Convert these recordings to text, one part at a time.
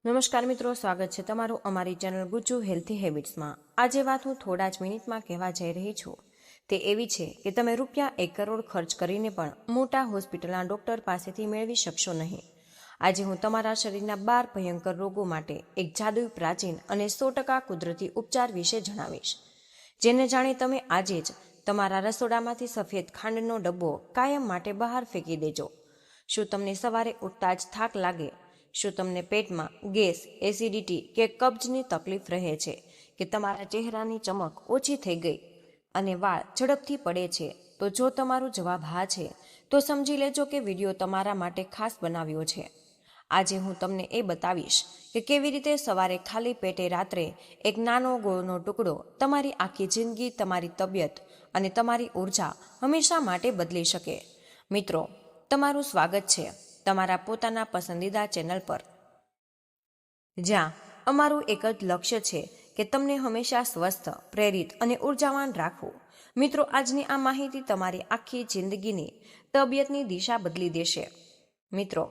નમસ્કાર મિત્રો, સ્વાગત છે તમારું અમારી ચેનલ ગુજ્જુ હેલ્થી હેબિટ્સમાં। આજે વાત હું થોડા જ મિનિટમાં કહેવા જઈ રહી છું તે એવી છે કે તમે રૂપિયા 1 કરોડ ખર્ચ કરીને પણ મોટા હોસ્પિટલના ડોક્ટર પાસેથી મેળવી શકશો નહીં। આજે હું તમારા શરીરના 12 ભયંકર રોગો માટે એક જાદુઈ, પ્રાચીન અને 100% કુદરતી ઉપચાર વિશે જણાવીશ, જેને જાણી તમે આજે જ તમારા રસોડામાંથી સફેદ ખાંડનો ડબ્બો કાયમ માટે બહાર ફેંકી દેજો। શું તમને સવારે ઉઠતા જ થાક લાગે? શું તમને પેટમાં ગેસ, એસિડિટી કે કબ્જની તકલીફ રહે છે કે તમારા ચહેરાની ચમક ઓછી થઈ ગઈ અને વાળ ઝડપથી પડે છે? તો જો તમારો જવાબ હા છે તો સમજી લેજો કે વિડીયો તમારા માટે ખાસ બનાવ્યો છે। આજે હું તમને એ બતાવીશ કે કેવી રીતે સવારે ખાલી પેટે રાત્રે એક નાનો ગોળનો ટુકડો તમારી આખી જિંદગી, તમારી તબિયત અને તમારી ઉર્જા હંમેશા માટે બદલી શકે। મિત્રો, તમારું સ્વાગત છે તમારા પોતાના પસંદીદા ચેનલ પર, જ્યાં અમારું એક જ લક્ષ્ય છે કે તમને હંમેશા સ્વસ્થ, પ્રેરિત અને ઉર્જાવાન રાખવું। મિત્રો, આજની આ માહિતી તમારી આખી જિંદગીની તબિયતની દિશા બદલી દેશે। મિત્રો,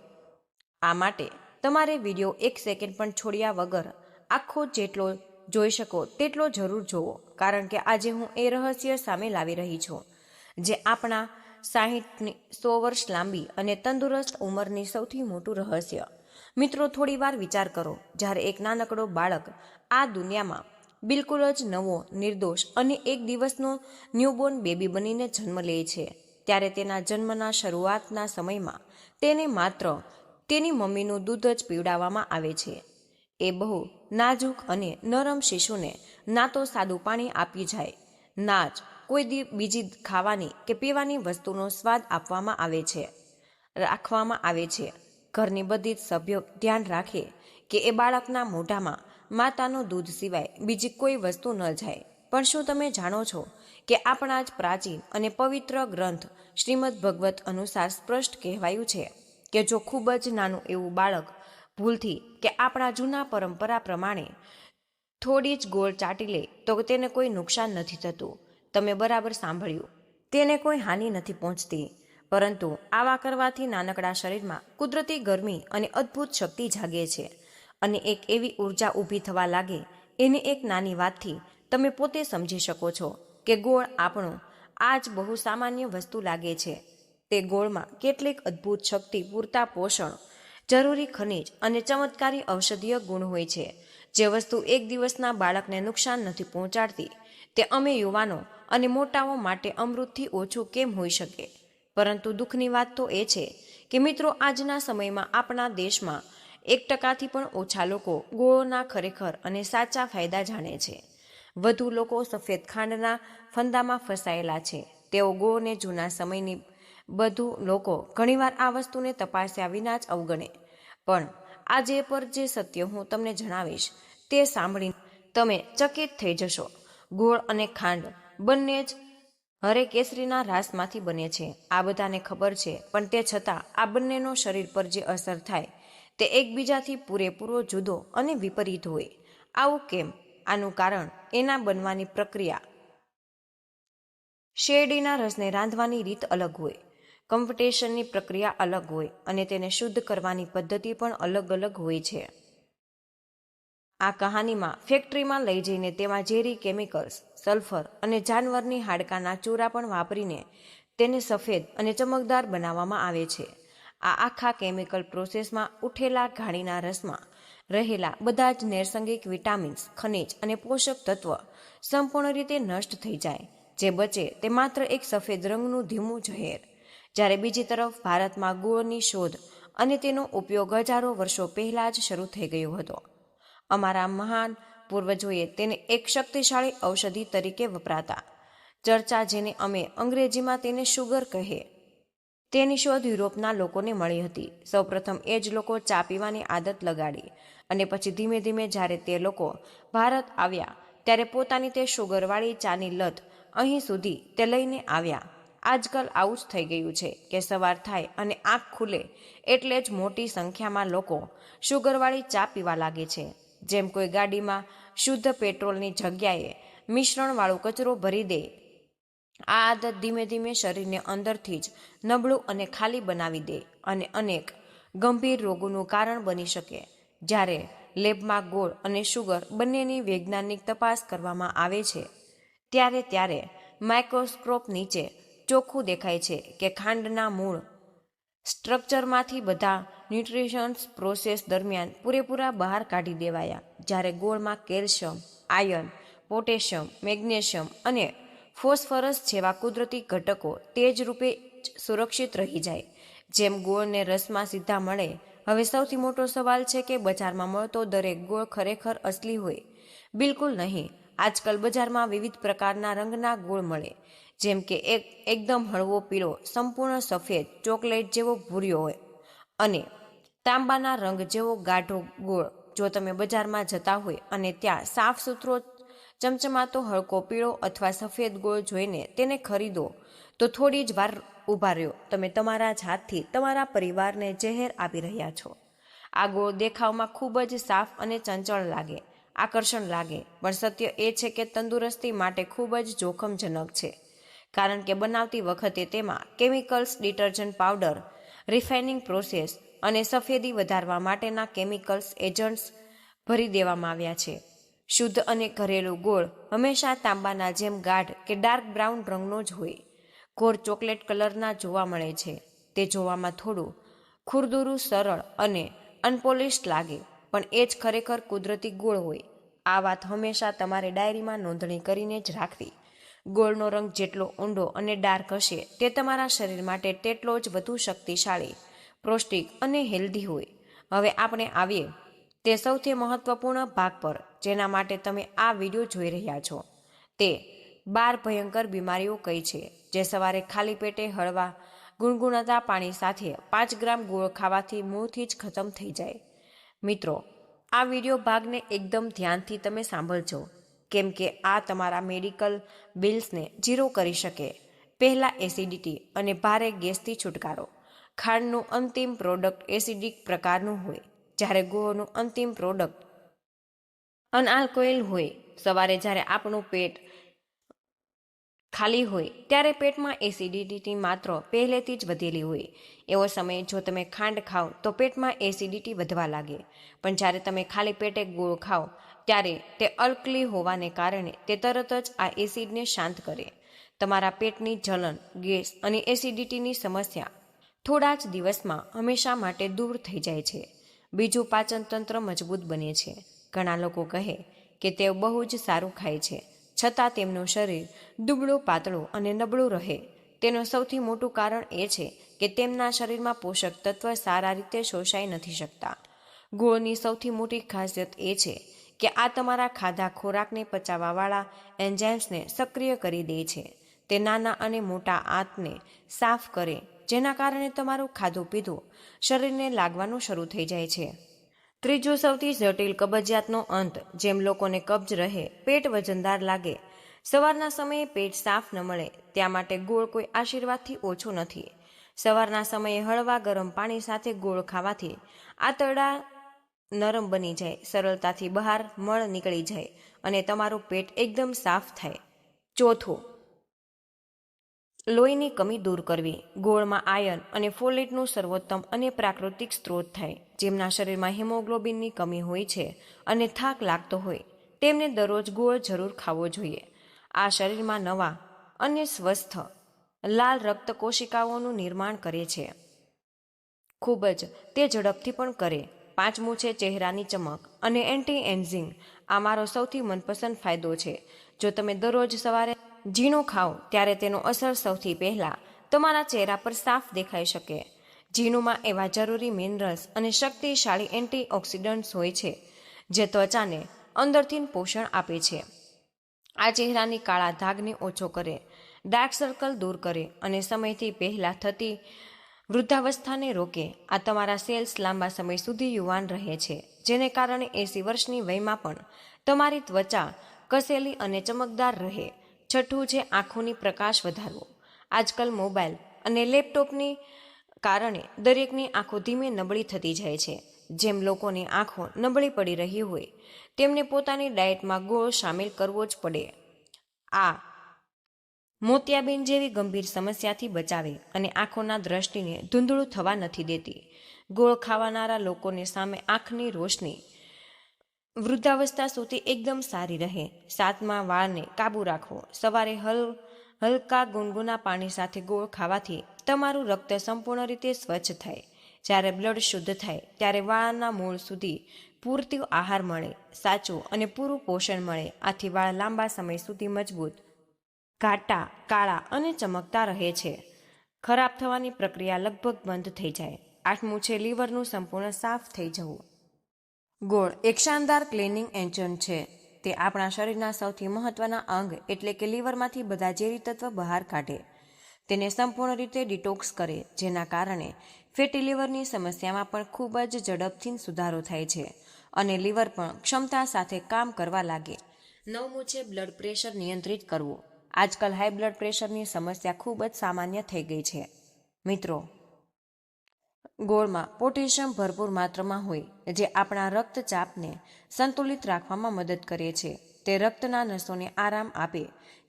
આ માટે તમારે વિડીયો 1 સેકન્ડ પણ છોડ્યા વગર આખો જેટલો જોઈ શકો તેટલો જરૂર જોવો, કારણ કે આજે હું એ રહસ્ય સામે લાવી રહી છું જે આપણા 60-100 વર્ષ લાંબી અને તંદુરસ્ત ઉંમરની સૌથી મોટું રહસ્ય। મિત્રો, થોડી વાર વિચાર કરો, જ્યારે એક નાનકડો બાળક આ દુનિયામાં બિલકુલ જ નવો, નિર્દોષ અને એક દિવસનો ન્યૂબોર્ન બેબી બનીને જન્મ લે છે, ત્યારે તેના જન્મના શરૂઆતના સમયમાં તેને માત્ર તેની મમ્મીનું દૂધ જ પીવડાવવામાં આવે છે। એ બહુ નાજુક અને નરમ શિશુને ના તો સાદું પાણી આપી જાય, ના જ કોઈ બીજી ખાવાની કે પીવાની વસ્તુનો સ્વાદ રાખવામાં આવે છે। ઘરની બધી જ સભ્યો ધ્યાન રાખે કે એ બાળકના મોઢામાં માતાનું દૂધ સિવાય બીજી કોઈ વસ્તુ ન જાય। પણ શું તમે જાણો છો કે આપણા જ પ્રાચીન અને પવિત્ર ગ્રંથ શ્રીમદ ભગવત અનુસાર સ્પષ્ટ કહેવાયું છે કે જો ખૂબ જ નાનું એવું બાળક ભૂલથી કે આપણા જૂના પરંપરા પ્રમાણે થોડી જ ગોળ ચાટી લે તો તેને કોઈ નુકસાન નથી થતું। તમે બરાબર સાંભળ્યું, તેને કોઈ હાનિ નથી પહોંચતી, પરંતુ આવા કરવાથી નાનકડા શરીરમાં કુદરતી ગરમી અને અદ્ભુત શક્તિ જાગે છે અને એક એવી ઉર્જા ઊભી થવા લાગે। એની એક નાની વાતથી તમે પોતે સમજી શકો છો કે ગોળ આપણો આજ બહુ સામાન્ય વસ્તુ લાગે છે, તે ગોળમાં કેટલીક અદ્ભુત શક્તિ, પૂરતા પોષણ, જરૂરી ખનિજ અને ચમત્કારી ઔષધીય ગુણ હોય છે, જે વસ્તુ એક દિવસના બાળકને નુકસાન નથી પહોંચાડતી તે અમે યુવાનો અને મોટાઓ માટે અમૃતથી ઓછું કેમ હોઈ શકે? પરંતુ દુઃખની વાત તો એ છે કે મિત્રો, આજના સમયમાં આપણા દેશમાં 1%થી પણ ઓછા લોકો ગોળના ખરેખર અને સાચા ફાયદા જાણે છે। વધુ લોકો સફેદ ખાંડના ફંદામાં ફસાયેલા છે। તેઓ ગોળને જૂના સમયની બધું લોકો ઘણીવાર આ વસ્તુને તપાસ્યા વિના જ અવગણે। પણ આજે પર જે સત્ય હું તમને જણાવીશ તે સાંભળીને તમે ચકિત થઈ જશો। ગોળ અને ખાંડ બંને જ હરે કેસરીના રાસમાંથી બને છે, આ બધાને ખબર છે, પણ તે છતાં આ બંનેનો શરીર પર જે અસર થાય તે એકબીજાથી પૂરેપૂરો જુદો અને વિપરીત હોય। આવું કેમ? આનું કારણ એના બનવાની પ્રક્રિયા। શેરડીના રસને રાંધવાની રીત અલગ હોય, કન્વર્ટેશનની પ્રક્રિયા અલગ હોય અને તેને શુદ્ધ કરવાની પદ્ધતિ પણ અલગ અલગ હોય છે। આ કહાનીમાં ફેક્ટરીમાં લઈ જઈને તેમાં ઝેરી કેમિકલ્સ, સલ્ફર અને જાનવરની હાડકાના ચૂરા પણ વાપરીને તેને સફેદ અને ચમકદાર બનાવવામાં આવે છે। આ આખા કેમિકલ પ્રોસેસમાં ઉઠેલા ઘાણીના રસમાં રહેલા બધા જ નૈસર્ગિક વિટામિન્સ, ખનિજ અને પોષક તત્વ સંપૂર્ણ રીતે નષ્ટ થઈ જાય। જે બચે તે માત્ર એક સફેદ રંગનું ધીમું ઝેર। જ્યારે બીજી તરફ ભારતમાં ગોળની શોધ અને તેનો ઉપયોગ હજારો વર્ષો પહેલા જ શરૂ થઈ ગયો હતો। અમારા મહાન પૂર્વજોએ તેને એક શક્તિશાળી ઔષધિ તરીકે વપરાતા ચર્ચા, જેને અમે અંગ્રેજીમાં તેને શુગર કહે, તેની શોધ યુરોપના લોકોને મળી હતી। સૌપ્રથમ એ જ લોકો ચા પીવાની આદત લગાડી અને પછી ધીમે ધીમે જ્યારે તે લોકો ભારત આવ્યા ત્યારે પોતાની તે શુગરવાળી ચાની લત અહીં સુધી તે લઈને આવ્યા। આજકાલ આવું જ થઈ ગયું છે કે સવાર થાય અને આંખ ખુલે એટલે જ મોટી સંખ્યામાં લોકો શુગરવાળી ચા પીવા લાગે છે, જેમ કોઈ ગાડીમાં શુદ્ધ પેટ્રોલની જગ્યાએ મિશ્રણવાળું કચરો ભરી દે। આ આદત ધીમે ધીમે શરીરને અંદરથી જ નબળું અને ખાલી બનાવી દે અને અનેક ગંભીર રોગોનું કારણ બની શકે। જ્યારે લેબમાં ગોળ અને શુગર બંનેની વૈજ્ઞાનિક તપાસ કરવામાં આવે છે ત્યારે માઇક્રોસ્કોપ નીચે ચોખ્ખું દેખાય છે કે ખાંડના મૂળ સ્ટ્રક્ચરમાંથી બધા ન્યુટ્રિશન્સ પ્રોસેસ દરમિયાન પૂરેપૂરા બહાર કાઢી દેવાયા, જ્યારે ગોળમાં કેલ્શિયમ, આયર્ન, પોટેશિયમ, મેગ્નેશિયમ અને ફોસ્ફરસ જેવા કુદરતી ઘટકો તે જ રૂપે સુરક્ષિત રહી જાય. જેમ ગોળને રસમાં સીધા મળે. હવે સૌથી મોટો સવાલ છે કે બજારમાં મળતો દરેક ગોળ ખરેખર અસલી હોય? બિલકુલ નહીં. આજકાલ બજારમાં વિવિધ પ્રકારના રંગના ગોળ મળે, જેમ કે એકદમ હળવો પીળો, સંપૂર્ણ સફેદ, ચોકલેટ જેવો ભૂર્યો હોય અને તાંબાના રંગ જેવો ગાઢો ગોળ. જો તમે બજારમાં જતા હોય અને ત્યાં સાફ સુથરો ચમચમાતો હળકો પીળો અથવા સફેદ ગોળ જોઈને તેને ખરીદો તો થોડી જ વાર ઊભા રહ્યો. તમે તમારા જ હાથથી તમારા પરિવારને ઝેર આપી રહ્યા છો. આ ગોળ દેખાવમાં ખૂબ જ સાફ અને ચંચળ લાગે, આકર્ષણ લાગે, પણ સત્ય એ છે કે તંદુરસ્તી માટે ખૂબ જ જોખમજનક છે, કારણ કે બનાવતી વખતે તેમાં chemicals, detergent powder, refining process અને સફેદી વધારવા માટેના કેમિકલ્સ એજન્ટ્સ ભરી દેવામાં આવ્યા છે. શુદ્ધ અને ઘરેલું ગોળ હંમેશા તાંબાના જેમ ગાઢ કે ડાર્ક બ્રાઉન રંગનો જ હોય. ગોળ ચોકલેટ કલરના જોવા મળે છે. તે જોવામાં થોડું ખુરદુરું, સરળ અને અનપોલિશ્ડ લાગે, પણ એ જ ખરેખર કુદરતી ગોળ હોય. આ વાત હંમેશા તમારે ડાયરીમાં નોંધણી કરીને જ રાખવી. ગોળનો રંગ જેટલો ઊંડો અને ડાર્ક હશે, તે તમારા શરીર માટે તેટલો જ વધુ શક્તિશાળી, પૌષ્ટિક અને હેલ્ધી હોય. હવે આપણે આવીએ તે સૌથી મહત્વપૂર્ણ ભાગ પર જેના માટે તમે આ વિડીયો જોઈ રહ્યા છો. તે 12 ભયંકર બીમારીઓ કઈ છે જે સવારે ખાલી પેટે હળવા ગુણગુણાતા પાણી સાથે 5 ગ્રામ ગોળ ખાવાથી મૂળથી જ ખતમ થઈ જાય. મિત્રો, આ વિડીયો ભાગને એકદમ ધ્યાનથી તમે સાંભળજો, કેમ કે આ તમારા મેડિકલ બિલ્સને ઝીરો કરી શકે. પહેલા, એસિડિટી અને ભારે ગેસથી છુટકારો. ખાંડનું અંતિમ પ્રોડક્ટ એસિડિક પ્રકારનું હોય, જ્યારે ગોળનું અંતિમ પ્રોડક્ટ અનઆલ્કોહોલ હોય. સવારે જ્યારે આપણું પેટ ખાલી હોય ત્યારે પેટમાં એસિડિટીની માત્રા પહેલેથી જ વધેલી હોય. એવો સમયે જો તમે ખાંડ ખાઓ તો પેટમાં એસિડિટી વધવા લાગે, પણ જ્યારે તમે ખાલી પેટે ગોળ ખાઓ ત્યારે તે અલ્કલી હોવાને કારણે તે તરત જ આ એસિડને શાંત કરે. તમારા પેટની જલન, ગેસ અને એસિડિટીની સમસ્યા થોડા જ દિવસમાં હંમેશા માટે દૂર થઈ જાય છે. બીજું, પાચન તંત્ર મજબૂત બને છે. ઘણા લોકો કહે કે તેઓ બહુ જ સારું ખાય છે, છતાં તેમનું શરીર દુબળું, પાતળું અને નબળું રહે. તેનું સૌથી મોટું કારણ એ છે કે તેમના શરીરમાં પોષક તત્વ સારા રીતે શોષાઈ નથી શકતા. ગોળની સૌથી મોટી ખાસિયત એ છે કે આ તમારા ખાધા ખોરાકને પચાવવાવાળા એન્ઝાઇમ્સને સક્રિય કરી દે છે. તે નાના અને મોટા આંતને સાફ કરે, જેના કારણે તમારું ખાધું પીધું શરીરને લાગવાનું શરૂ થઈ જાય છે. ત્રીજું, સૌથી જટિલ કબજિયાતનો અંત. જેમ લોકોને કબ્જ રહે, પેટ વજનદાર લાગે, સવારના સમયે પેટ સાફ ન મળે, ત્યાં માટે ગોળ કોઈ આશીર્વાદથી ઓછો નથી. સવારના સમયે હળવા ગરમ પાણી સાથે ગોળ ખાવાથી આંતરડા નરમ બની જાય, સરળતાથી બહાર મળ નીકળી જાય અને તમારું પેટ એકદમ સાફ થાય. ચોથું, લોહીની કમી દૂર કરવી. ગોળમાં આયર્ન અને ફોલેટનું સર્વોત્તમ અને પ્રાકૃતિક સ્ત્રોત થાય. જેમના શરીરમાં હિમોગ્લોબિનની કમી હોય છે અને થાક લાગતો હોય, તેમને દરરોજ ગોળ જરૂર ખાવો જોઈએ. આ શરીરમાં નવા અને સ્વસ્થ લાલ રક્ત કોશિકાઓનું નિર્માણ કરે છે. ખૂબ જ તે ઝડપથી પણ કરે. પાંચમું છે ચહેરાની ચમક અને એન્ટી એજિંગ. આ મારો સૌથી મનપસંદ ફાયદો છે. જો તમે દરરોજ સવારે ઝીણું ખાઓ ત્યારે તેનો અસર સૌથી પહેલા તમારા ચહેરા પર સાફ દેખાઈ શકે. ઝીણુંમાં એવા જરૂરી મિનરલ્સ અને શક્તિશાળી એન્ટીઓક્સિડન્ટ્સ હોય છે જે ત્વચાને અંદરથી પોષણ આપે છે. આ ચહેરાની કાળા ધાગને ઓછો કરે, ડાર્ક સર્કલ દૂર કરે અને સમયથી પહેલા થતી વૃદ્ધાવસ્થાને રોકે. આ તમારા સેલ્સ લાંબા સમય સુધી યુવાન રહે છે, જેને કારણે 80 વર્ષની વયમાં પણ તમારી ત્વચા કસેલી અને ચમકદાર રહે. છઠ્ઠું છે આંખોની પ્રકાશ વધારવો. આજકાલ મોબાઈલ અને લેપટોપની કારણે દરેકની આંખો ધીમે નબળી થતી જાય છે. જેમ લોકોની આંખો નબળી પડી રહી હોય, તેમને પોતાની ડાયટમાં ગોળ સામેલ કરવો જ પડે. આ મોતિયાબિંદ જેવી ગંભીર સમસ્યાથી બચાવે અને આંખોના દ્રષ્ટિને ધૂંધળું થવા નથી દેતી. ગોળ ખાવાનારા લોકોને સામે આંખની રોશની વૃદ્ધાવસ્થા સુધી એકદમ સારી રહે. 7મા, વાળને કાબુ રાખવો. સવારે હલકા ગુનગુના પાણી સાથે ગોળ ખાવાથી તમારું રક્ત સંપૂર્ણ રીતે સ્વચ્છ થાય. જ્યારે બ્લડ શુદ્ધ થાય ત્યારે વાળના મૂળ સુધી પૂરતો આહાર મળે, સાચું અને પૂરું પોષણ મળે. આથી વાળ લાંબા સમય સુધી મજબૂત, ઘાટા, કાળા અને ચમકતા રહે છે. ખરાબ થવાની પ્રક્રિયા લગભગ બંધ થઈ જાય. 8મું છે લીવરનું સંપૂર્ણ સાફ થઈ જવું. ગોળ એક શાનદાર ક્લીનિંગ એજન્ટ છે. તે આપણા શરીરના સૌથી મહત્વના અંગ એટલે કે લીવરમાંથી બધા ઝેરી તત્વ બહાર કાઢે, તેને સંપૂર્ણ રીતે ડિટોક્સ કરે, જેના કારણે ફેટી લીવરની સમસ્યામાં પણ ખૂબ જ ઝડપથી સુધારો થાય છે અને લીવર પણ ક્ષમતા સાથે કામ કરવા લાગે. 9મું છે બ્લડ પ્રેશર નિયંત્રિત કરવું. આજકાલ હાઈ બ્લડ પ્રેશરની સમસ્યા ખૂબ જ સામાન્ય થઈ ગઈ છે. મિત્રો, ગોળમાં પોટેશિયમ ભરપૂર માત્રામાં હોય, જે આપણા રક્તચાપને સંતુલિત રાખવામાં મદદ કરે છે. તે રક્તના નસોને આરામ આપે,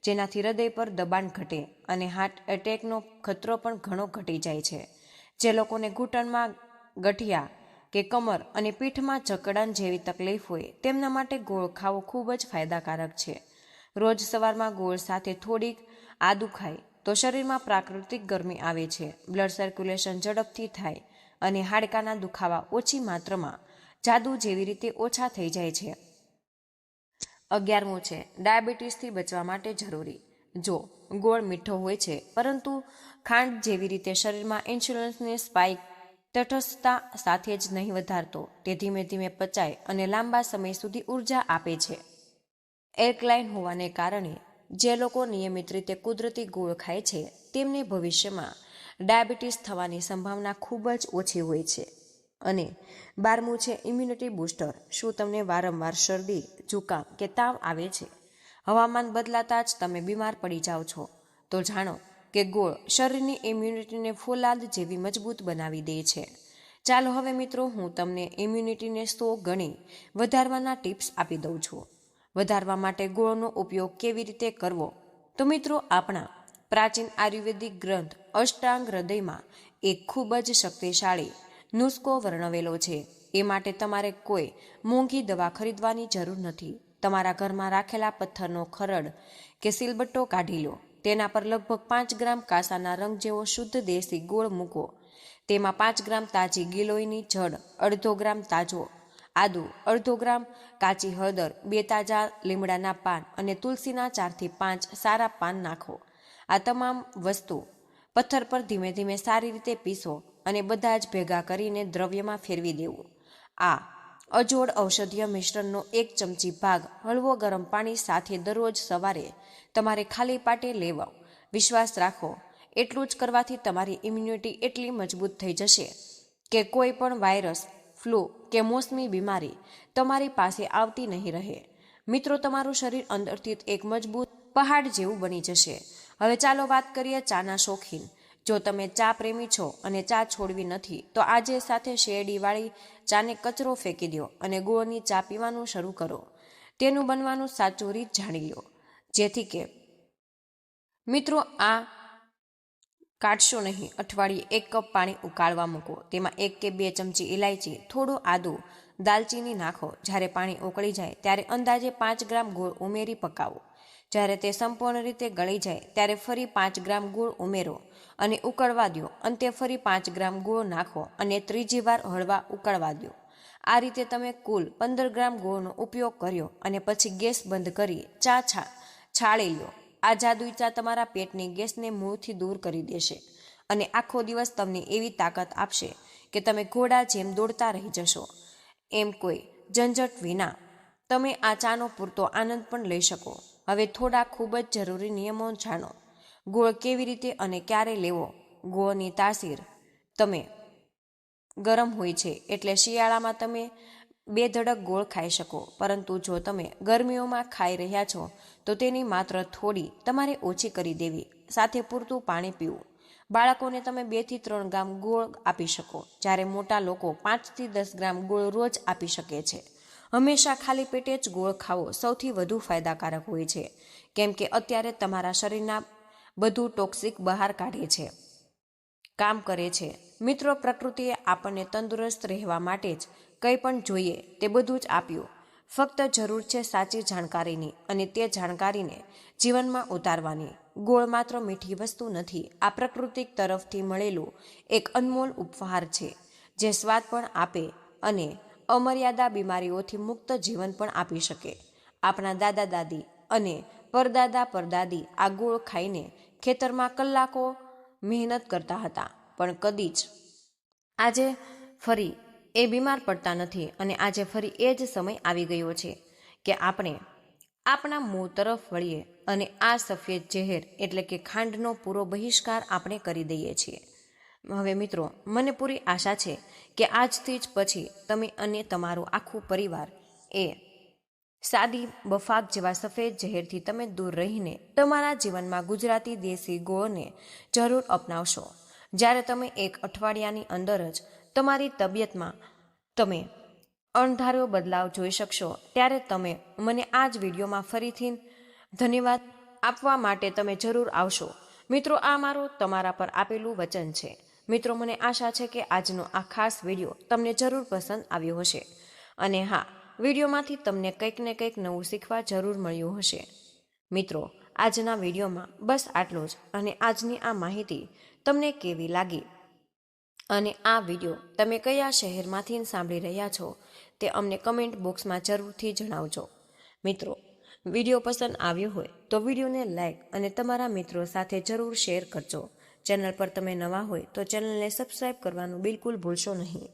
જેનાથી હૃદય પર દબાણ ઘટે અને હાર્ટ એટેકનો ખતરો પણ ઘણો ઘટી જાય છે. જે લોકોને ઘૂંટણમાં ગઠિયા કે કમર અને પીઠમાં જકડાણ જેવી તકલીફ હોય, તેમના માટે ગોળ ખાવો ખૂબ જ ફાયદાકારક છે. રોજ સવારમાં ગોળ સાથે થોડીક આદુ ખાય તો શરીરમાં પ્રાકૃતિક ગરમી આવે છે, બ્લડ સર્ક્યુલેશન ઝડપથી થાય અને હાડકાના દુખાવા ઓછી માત્રામાં જાદુ જેવી રીતે ઓછા થઈ જાય છે. 11મું છે ડાયાબિટીસથી બચવા માટે જરૂરી. જો ગોળ મીઠો હોય છે, પરંતુ ખાંડ જેવી રીતે શરીરમાં ઇન્સ્યુલિનની સ્પાઇક તટસ્થતા સાથે જ નહીં વધારતો. તે ધીમે ધીમે પચાય અને લાંબા સમય સુધી ઉર્જા આપે છે. એલ્કલાઇન હોવાને કારણે જે લોકો નિયમિત રીતે કુદરતી ગોળ ખાય છે, તેમને ભવિષ્યમાં ડાયાબિટીસ થવાની સંભાવના ખૂબ જ ઓછી હોય છે. અને 12મું છે ઇમ્યુનિટી બૂસ્ટર. શું તમને વારંવાર શરદી, જુકામ કે તાવ આવે છે? હવામાન બદલાતા જ તમે બીમાર પડી જાઓ છો? તો જાણો કે ગોળ શરીરની ઇમ્યુનિટીને ફોલાદ જેવી મજબૂત બનાવી દે છે. ચાલો હવે મિત્રો, હું તમને ઇમ્યુનિટીને 100 ગણી વધારવાના ટિપ્સ આપી દઉં છું. વધારવા માટે ગોળનો ઉપયોગ કેવી રીતે કરવો? તો મિત્રો, આપણા પ્રાચીન આયુર્વેદિક ગ્રંથ અષ્ટાંગ હૃદયમાં એક ખૂબ જ શક્તિશાળી નુસ્ખો વર્ણવેલો છે. એ માટે તમારે કોઈ મોંઘી દવા ખરીદવાની જરૂર નથી. તમારા ઘરમાં રાખેલા પથ્થરનો ખરડ કે સિલબટ્ટો કાઢી લો. તેના પર લગભગ 5 ગ્રામ કાસાના રંગ જેવો શુદ્ધ દેશી ગોળ મૂકો. તેમાં 5 ગ્રામ તાજી ગિલોયની જડ, અડધો ગ્રામ તાજો આદુ, અડધો ગ્રામ કાચી હળદર, 2 તાજા લીમડાના પાન અને તુલસીના 4 થી 5 સારા પાન નાખો. આ તમામ વસ્તુ પથ્થર પર ધીમે ધીમે સારી રીતે પીસો અને બધા જ ભેગા કરીને દ્રવ્યમાં ફેરવી દેવું. આ અજોડ ઔષધીય મિશ્રણનો 1 ચમચી ભાગ હળવો ગરમ પાણી સાથે દરરોજ સવારે તમારે ખાલી પાટે લેવો. વિશ્વાસ રાખો, એટલું જ કરવાથી તમારી ઇમ્યુનિટી એટલી મજબૂત થઈ જશે કે કોઈ પણ વાયરસ, ફ્લૂ કે મોસમી બીમારી તમારી પાસે આવતી નહીં રહે. મિત્રો, તમારું શરીર અંદરથી એક મજબૂત પહાડ જેવું બની જશે. હવે ચાલો વાત કરીએ ચાના શોખીન. જો તમે ચા પ્રેમી છો અને ચા છોડવી નથી, તો આજે સાથે શેરડીવાળી ચાને કચરો ફેંકી દો અને ગોળની ચા પીવાનું શરૂ કરો. તેનું બનવાનું સાચું રીત જાણી લો. જેથી કે મિત્રો, આ કાઢશો નહીં. અઠવાડિયે 1 કપ પાણી ઉકાળવા મૂકો. તેમાં 1 કે 2 ચમચી ઇલાયચી, થોડું આદું, દાલચીની નાખો. જ્યારે પાણી ઉકળી જાય ત્યારે અંદાજે 5 ગ્રામ ગોળ ઉમેરી પકાવો. જ્યારે તે સંપૂર્ણ રીતે ગળી જાય ત્યારે ફરી 5 ગ્રામ ગોળ ઉમેરો અને ઉકળવા દો. અંતે ફરી 5 ગ્રામ ગોળ નાખો અને ત્રીજી વાર હળવા ઉકળવા દો. આ રીતે તમે કુલ 15 ગ્રામ ગોળનો ઉપયોગ કર્યો અને પછી ગેસ બંધ કરી ચા છાળી લો. આ જાદુઈ ચા તમારા પેટની ગેસને મૂળથી દૂર કરી દેશે અને આખો દિવસ તમને એવી તાકાત આપશે કે તમે ઘોડા જેમ દોડતા રહી જશો. એમ કોઈ ઝંઝટ વિના તમે આ ચાનો પૂરતો આનંદ પણ લઈ શકો. હવે થોડા ખૂબ જ જરૂરી નિયમો જાણો. ગોળ કેવી રીતે અને ક્યારે લેવો? ગોળની તાસીર તમે ગરમ હોય છે, એટલે શિયાળામાં તમે 2 ધડક ગોળ ખાઈ શકો, પરંતુ જો તમે ગરમીઓમાં ખાઈ રહ્યા છો તો તેની માત્ર થોડી તમારે ઓછી કરી દેવી. સાથે પૂરતું પાણી પીવું. બાળકોને તમે 2 થી 3 ગ્રામ ગોળ આપી શકો, જ્યારે મોટા લોકો 5 થી 10 ગ્રામ ગોળ રોજ આપી શકે છે. હંમેશા ખાલી પેટે જ ગોળ ખાવો સૌથી વધુ ફાયદાકારક હોય છે, કેમ કે અત્યારે તમારા શરીરના બધું ટોક્સિક બહાર કાઢે છે, કામ કરે છે. મિત્રો, પ્રકૃતિએ આપણને તંદુરસ્ત રહેવા માટે જ કંઈ પણ જોઈએ તે બધું જ આપ્યું. ફક્ત જરૂર છે સાચી જાણકારીની અને તે જાણકારીને જીવનમાં ઉતારવાની. ગોળ માત્ર મીઠી વસ્તુ નથી, આ પ્રાકૃતિક તરફથી મળેલું એક અનમોલ ઉપહાર છે જે સ્વાદ પણ આપે અને અમર્યાદા બીમારીઓથી મુક્ત જીવન પણ આપી શકે. આપણા દાદા દાદી અને પરદાદા પરદાદી આ ગોળ ખાઈને ખેતરમાં કલાકો મહેનત કરતા હતા, પણ કદી જ આજે ફરી એ બીમાર પડતા નથી. અને આજે ફરી એ જ સમય આવી ગયો છે કે આપણે આપણા મૂળ તરફ વળીએ અને આ સફેદ ઝેર એટલે કે ખાંડનો પૂરો બહિષ્કાર આપણે કરી દઈએ છીએ. હવે મિત્રો, મને પૂરી આશા છે કે આજથી જ પછી તમે અને તમારું આખું પરિવાર એ સાદી બફાક જેવા સફેદ ઝેરથી તમે દૂર રહીને તમારા જીવનમાં ગુજરાતી દેશી ગોળને જરૂર અપનાવશો. જ્યારે તમે એક અઠવાડિયાની અંદર જ તમારી તબિયતમાં તમે અણધાર્યો બદલાવ જોઈ શકશો, ત્યારે તમે મને આ જ વિડીયોમાં ફરીથી ધન્યવાદ આપવા માટે તમે જરૂર આવશો. મિત્રો, આ મારો તમારા પર આપેલું વચન છે. મિત્રો, મને આશા છે કે આજનો આ ખાસ વિડીયો તમને જરૂર પસંદ આવ્યો હશે. અને હા, વિડીયોમાંથી તમને કંઈક ને કંઈક નવું શીખવા જરૂર મળ્યું હશે. મિત્રો, આજના વિડીયોમાં બસ આટલું જ. અને આજની આ માહિતી તમને કેવી લાગી અને આ વિડીયો તમે કયા શહેરમાંથી સાંભળી રહ્યા છો તે અમને કમેન્ટ બોક્સમાં જરૂરથી જણાવજો. મિત્રો, વિડીયો પસંદ આવ્યો હોય તો વિડીયોને લાઈક અને તમારા મિત્રો સાથે જરૂર શેર કરજો. ચેનલ પર તમે નવા હોય તો ચેનલને સબસ્ક્રાઈબ કરવાનું બિલકુલ ભૂલશો નહીં.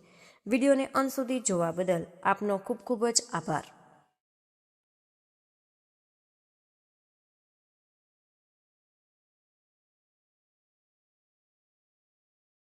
વિડીયોને અંત સુધી જોવા બદલ આપનો ખૂબ ખૂબ જ આભાર.